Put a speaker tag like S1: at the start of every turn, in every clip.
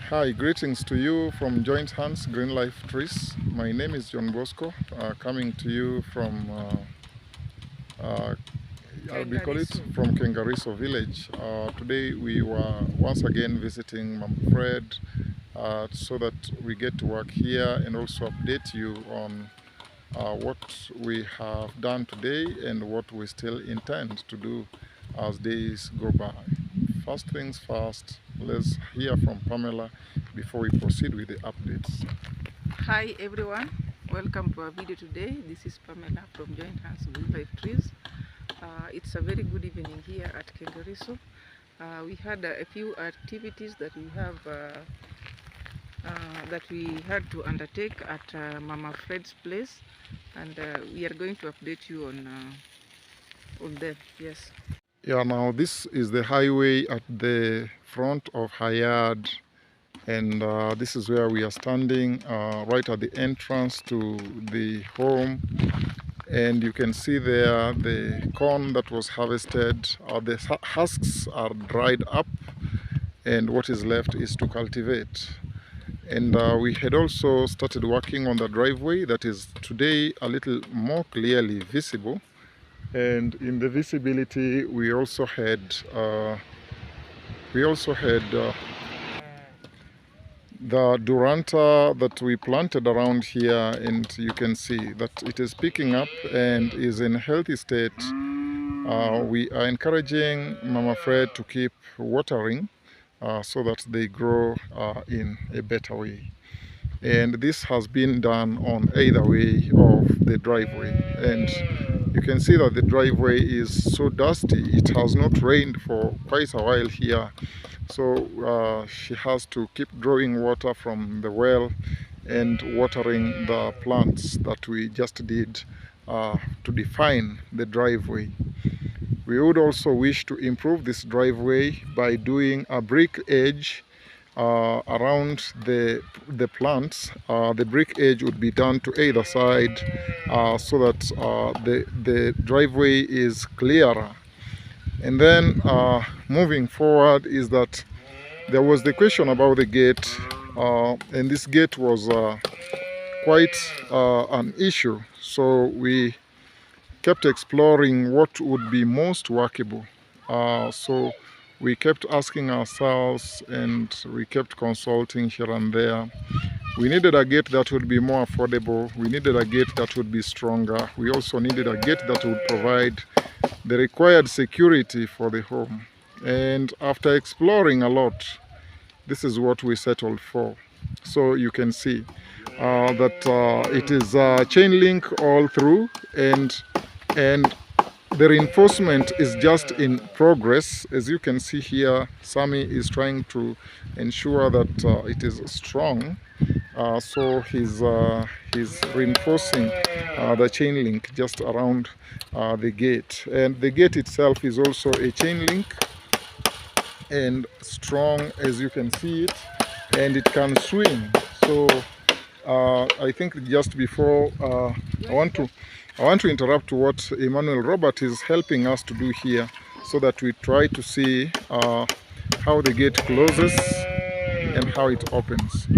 S1: Hi, greetings to you from Joint Hands Green Life Trees. My name is John Bosco, coming to you from, how do you call it? From Kengariso village. Today we were once again visiting Mama Fred so that we get to work here and also update you on what we have done today and what we still intend to do as days go by. First things first, let's hear from Pamela before we proceed with the updates.
S2: Hi everyone, welcome to our video today. This is Pamela from Joint Hands Green Life Trees. It's a very good evening here at Kengariso. We had a few activities that we had to undertake at Mama Fred's place, and we are going to update you on them. Yes.
S1: Yeah, now this is the highway at the front of her yard, and this is where we are standing, right at the entrance to the home. And you can see there the corn that was harvested, the husks are dried up, and what is left is to cultivate. And we had also started working on the driveway that is today a little more clearly visible. And in the visibility, we also had the Duranta that we planted around here, and you can see that it is picking up and is in a healthy state. We are encouraging Mama Fred to keep watering so that they grow in a better way. And this has been done on either way of the driveway, and you can see that the driveway is so dusty. It has not rained for quite a while here, so she has to keep drawing water from the well and watering the plants that we just did to define the driveway. We would also wish to improve this driveway by doing a brick edge around the plants. The brick edge would be done to either side so that the driveway is clearer. And then moving forward is that there was the question about the gate, and this gate was quite an issue, so we kept exploring what would be most workable. So we kept asking ourselves, and we kept consulting here and there. We needed a gate that would be more affordable. We needed a gate that would be stronger. We also needed a gate that would provide the required security for the home. And after exploring a lot, this is what we settled for. So you can see that it is chain link all through, and the reinforcement is just in progress. As you can see here, Sammy is trying to ensure that it is strong. So he's reinforcing the chain link just around the gate. And the gate itself is also a chain link and strong, as you can see it, and it can swing. So I think just before I want to interrupt what Emmanuel Robert is helping us to do here, so that we try to see how the gate closes and how it opens.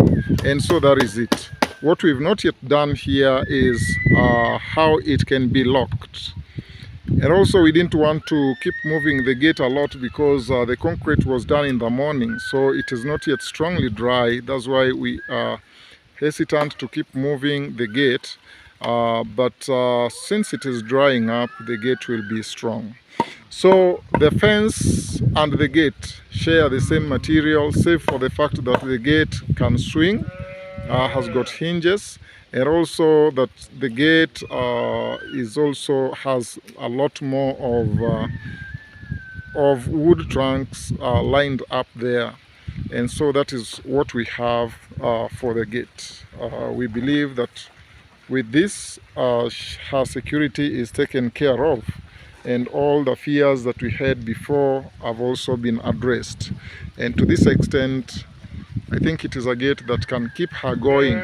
S1: And so that is it. What we've not yet done here is how it can be locked. And also we didn't want to keep moving the gate a lot because the concrete was done in the morning, so it is not yet strongly dry. That's why we are hesitant to keep moving the gate. But since it is drying up, the gate will be strong. So the fence and the gate share the same material, save for the fact that the gate can swing, has got hinges, and also that the gate has a lot more of wood trunks lined up there. And so that is what we have for the gate. We believe that with this, her security is taken care of, and all the fears that we had before have also been addressed. And to this extent, I think it is a gate that can keep her going.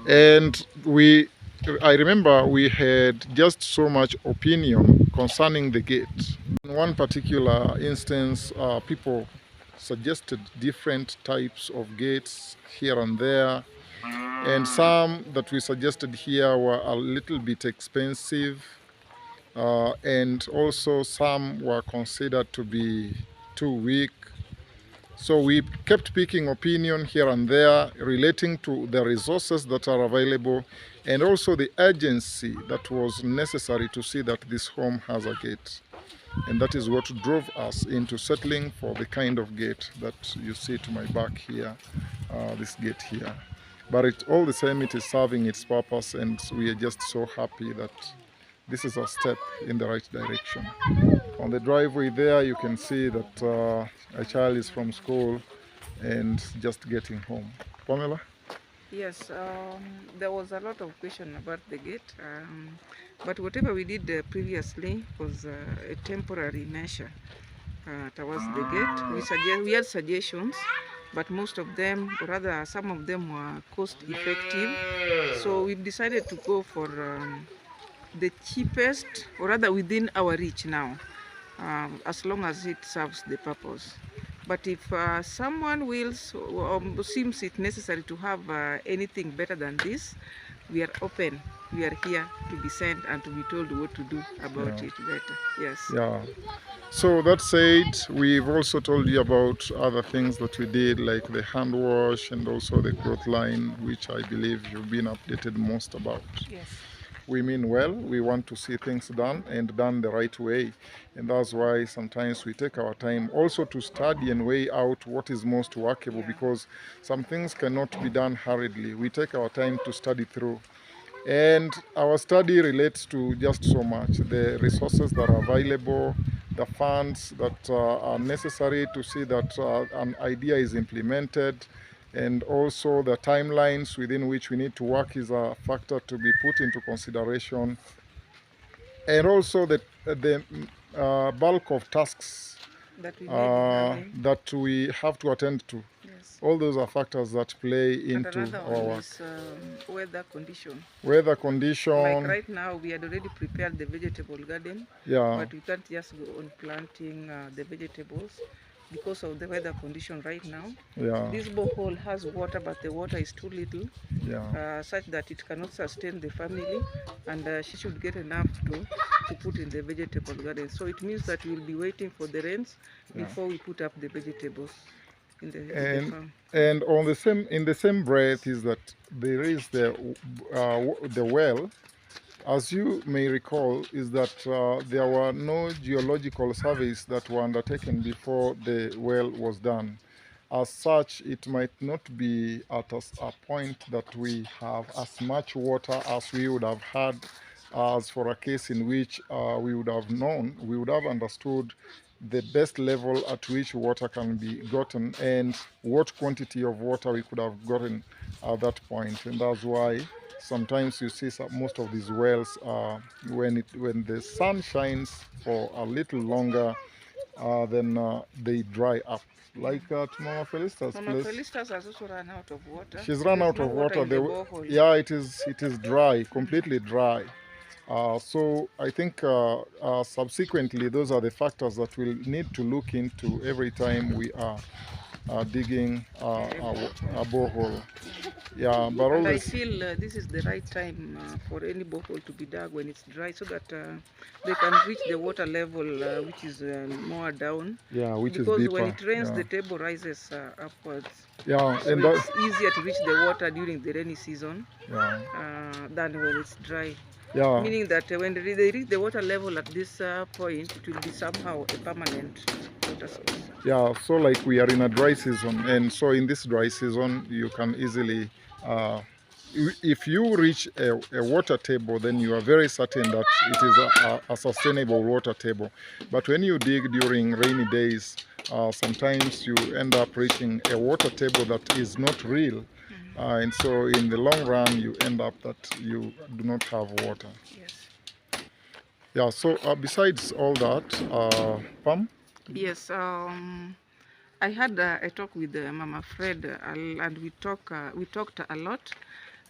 S1: And I remember we had just so much opinion concerning the gate. In one particular instance, people suggested different types of gates here and there, and some that we suggested here were a little bit expensive, and also some were considered to be too weak. So we kept picking opinion here and there relating to the resources that are available and also the urgency that was necessary to see that this home has a gate. And that is what drove us into settling for the kind of gate that you see to my back here, this gate here. But all the same, it is serving its purpose, and we are just so happy that this is a step in the right direction. On the driveway there, you can see that a child is from school and just getting home. Pamela?
S2: Yes, there was a lot of question about the gate, but whatever we did previously was a temporary measure towards the gate. We had suggestions, but most of them, or rather some of them, were cost effective. So we've decided to go for the cheapest, or rather within our reach now, as long as it serves the purpose. But if someone wills or seems it necessary to have anything better than this, we are open. We are here to be sent and to be told what to do about it better. Yes.
S1: Yeah. So that said, we've also told you about other things that we did, like the hand wash and also the cloth line, which I believe you've been updated most about.
S2: Yes.
S1: We mean well, we want to see things done and done the right way. And that's why sometimes we take our time also to study and weigh out what is most workable, because some things cannot be done hurriedly. We take our time to study through. And our study relates to just so much: the resources that are available, the funds that are necessary to see that an idea is implemented, and also the timelines within which we need to work is a factor to be put into consideration, and also the bulk of tasks that we have to attend to.
S2: Yes.
S1: All those are factors that play into our work.
S2: Weather condition.
S1: Weather condition.
S2: Like right now, we had already prepared the vegetable garden, but we can't just go on planting the vegetables because of the weather condition right now. This borehole has water, but the water is too little, such that it cannot sustain the family, and she should get enough to put in the vegetable garden. So it means that we'll be waiting for the rains before we put up the vegetables in the farm.
S1: And on the same, in the same breath, is that there is the well. As you may recall, is that there were no geological surveys that were undertaken before the well was done. As such, it might not be at a point that we have as much water as we would have had, as for a case in which we would have known, we would have understood the best level at which water can be gotten and what quantity of water we could have gotten at that point. And that's why sometimes you see most of these wells, when the sun shines for a little longer, then they dry up. Like at Mama Felicitas' place.
S2: Mama Felicitas has also run out of water.
S1: She's run out of water. Yeah, it is dry, completely dry. So I think subsequently those are the factors that we'll need to look into every time we are digging a borehole. Yeah, but
S2: and I feel this is the right time for any borehole to be dug when it's dry, so that they can reach the water level which is more down.
S1: Yeah, which
S2: because
S1: is deeper.
S2: When it rains, the table rises upwards.
S1: Yeah,
S2: so
S1: and
S2: it's easier to reach the water during the rainy season than when it's dry.
S1: Yeah.
S2: Meaning that when they reach the water level at this point, it will be somehow a permanent water source.
S1: Yeah, so like we are in a dry season, and so in this dry season, you can easily, if you reach a water table, then you are very certain that it is a sustainable water table. But when you dig during rainy days, sometimes you end up reaching a water table that is not real. And so in the long run, you end up that you do not have water.
S2: Yes.
S1: Yeah, so besides all that, Pam?
S2: Yes, I had a talk with Mama Fred, and we talked a lot.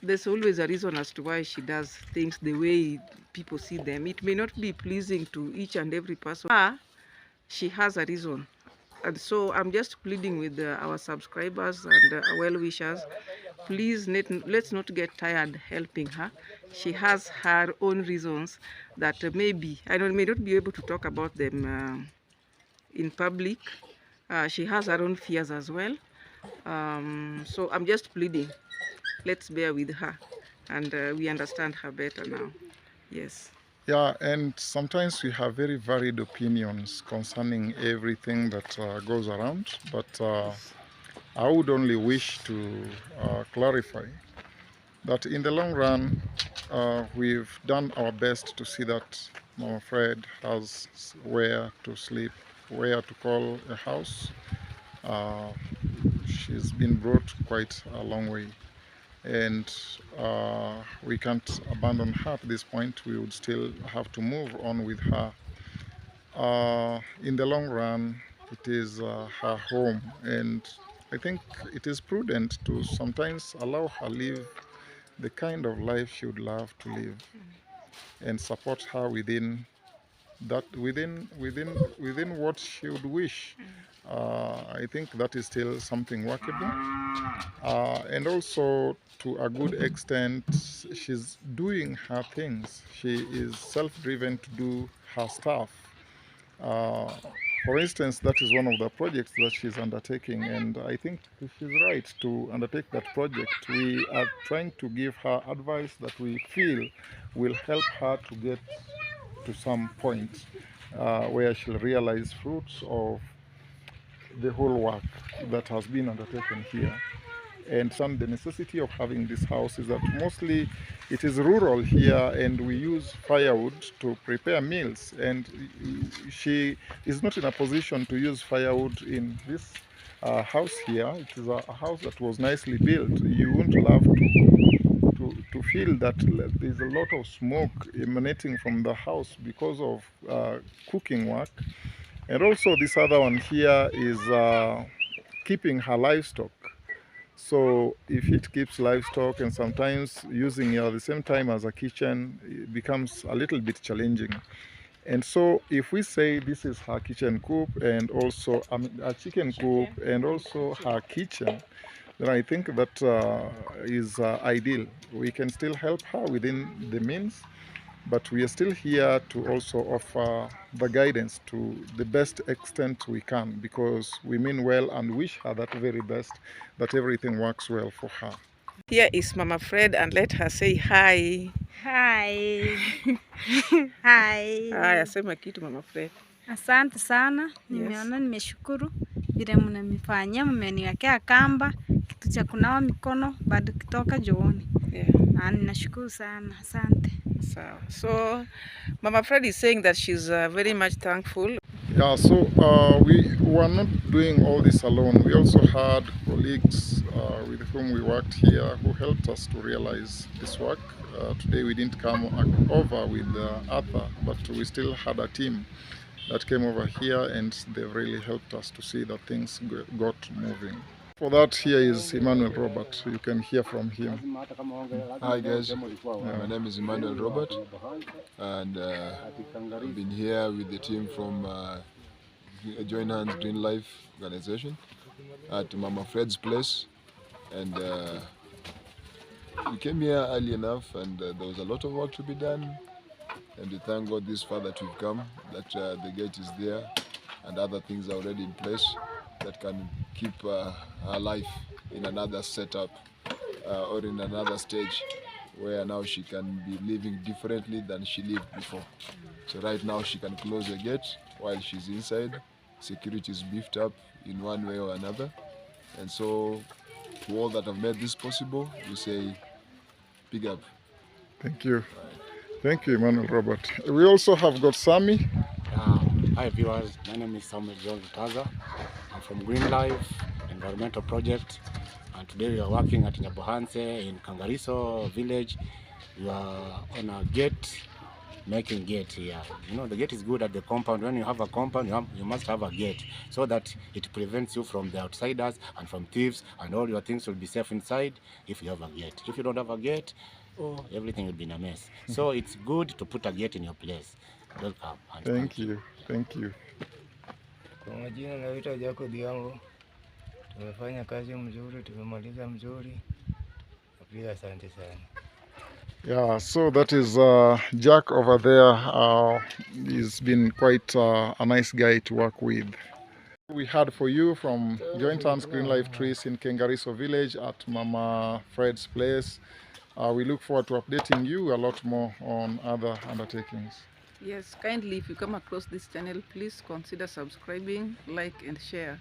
S2: There's always a reason as to why she does things the way people see them. It may not be pleasing to each and every person. She has a reason And so I'm just pleading with our subscribers and well-wishers, please let's not get tired helping her. She has her own reasons that maybe I may not be able to talk about them in public. She has her own fears as well. So I'm just pleading, let's bear with her, and we understand her better now. Yes.
S1: Yeah, and sometimes we have very varied opinions concerning everything that goes around, but I would only wish to clarify that in the long run, we've done our best to see that Mama Fred has where to sleep, where to call a house. Uh, she's been brought quite a long way, and we can't abandon her at this point. We would still have to move on with her. In the long run, it is her home, and I think it is prudent to sometimes allow her live the kind of life she would love to live, and support her within that, within what she would wish. I think that is still something workable, and also to a good extent she's doing her things. She is self-driven to do her stuff. uh, for instance, that is one of the projects that she's undertaking, and I think she's right to undertake that project. We are trying to give her advice that we feel will help her to get to some point where she'll realize fruits of the whole work that has been undertaken here. And the necessity of having this house is that mostly it is rural here, and we use firewood to prepare meals, and she is not in a position to use firewood in this house here. It is a house that was nicely built. You won't love to feel that there's a lot of smoke emanating from the house because of cooking work. And also this other one here is keeping her livestock. So if it keeps livestock, and sometimes using it at the same time as a kitchen, it becomes a little bit challenging. And so if we say this is her kitchen coop, and also a chicken coop, and also her kitchen, then I think that is ideal. We can still help her within the means, but we are still here to also offer the guidance to the best extent we can, because we mean well and wish her that very best, that everything works well for her.
S2: Here is Mama Fred, and let her say hi.
S3: Hi. Hi.
S2: Haya, sema kitu Mama Fred.
S3: Asante sana. Nimeona, nimeshukuru vile mnanifanyia, mmeniwekea kamba, kitu cha kunawa mikono bado kitoka jooni.
S2: Yeah.
S3: Ninashukuru sana. Asante.
S2: So Mama Fred is saying that she's very much thankful.
S1: Yeah, so we were not doing all this alone. We also had colleagues with whom we worked here who helped us to realize this work. Today we didn't come over with Arthur, but we still had a team that came over here, and they've really helped us to see that things got moving. For that, here is Emmanuel Robert. You can hear from him.
S4: Hi guys, my name is Emmanuel Robert, and I've been here with the team from Join Hands Green Life organization at Mama Fred's place, and we came here early enough, and there was a lot of work to be done, and we thank God this far that we've come, that the gate is there and other things are already in place that can keep her life in another setup or in another stage where now she can be living differently than she lived before. So right now she can close the gate while she's inside. Security is beefed up in one way or another. And so to all that have made this possible, we say big up.
S1: Thank you. Thank you, Emmanuel Robert. We also have got Sammy.
S5: Hi viewers, my name is Samuel John Taza. I'm from Green Life Environmental Project, and today we are working at Nyabohanse in Kangariso village. We are on a gate, making gate here. You know, the gate is good at the compound. When you have a compound, you must have a gate so that it prevents you from the outsiders and from thieves, and all your things will be safe inside if you have a gate. If you don't have a gate, everything will be in a mess. So it's good to put a gate in your place. Welcome.
S1: Thank you. Thank you.
S6: Kwa majina naitwa Jacob Diambo. Tumefanya kazi mzuri, tumemaliza mzuri. Pia asante sana.
S1: Yeah, so that is Jack over there. He's been quite a nice guy to work with. We heard for you from Joint Hands Green Life Trees in Kengariso village at Mama Fred's place. We look forward to updating you a lot more on other undertakings.
S2: Yes, kindly, if you come across this channel, please consider subscribing, like and share.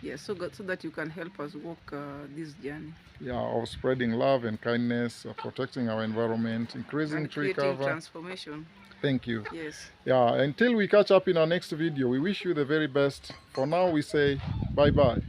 S2: Yes, so that you can help us walk this journey.
S1: Yeah, of spreading love and kindness, protecting our environment, increasing
S2: and
S1: tree
S2: creating
S1: cover.
S2: transformation.
S1: Thank you.
S2: Yes.
S1: Yeah, until we catch up in our next video, we wish you the very best. For now, we say bye-bye.